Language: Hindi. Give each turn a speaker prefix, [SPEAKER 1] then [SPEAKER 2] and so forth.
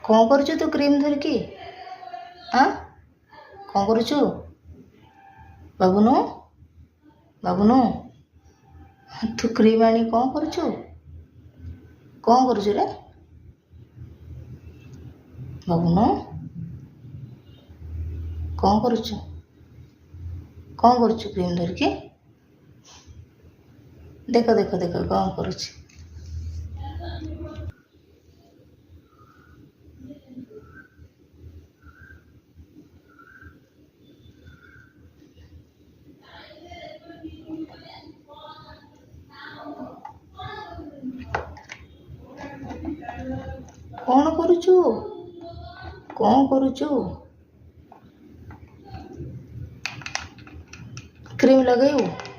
[SPEAKER 1] कौन करुचु तू क्रीम धरिकी? हाँ कौन करुचु बाबुनु? बाबुनु तू क्रीम आनी कौन करुचु? कौन करुचु रे बाबुनु? कौन करुचु? कौन करुचु क्रीम धरिकी? देखो देखो देखो कौन करुचु? कौन करुचु? कौन करुचु? क्रीम लगाइबू?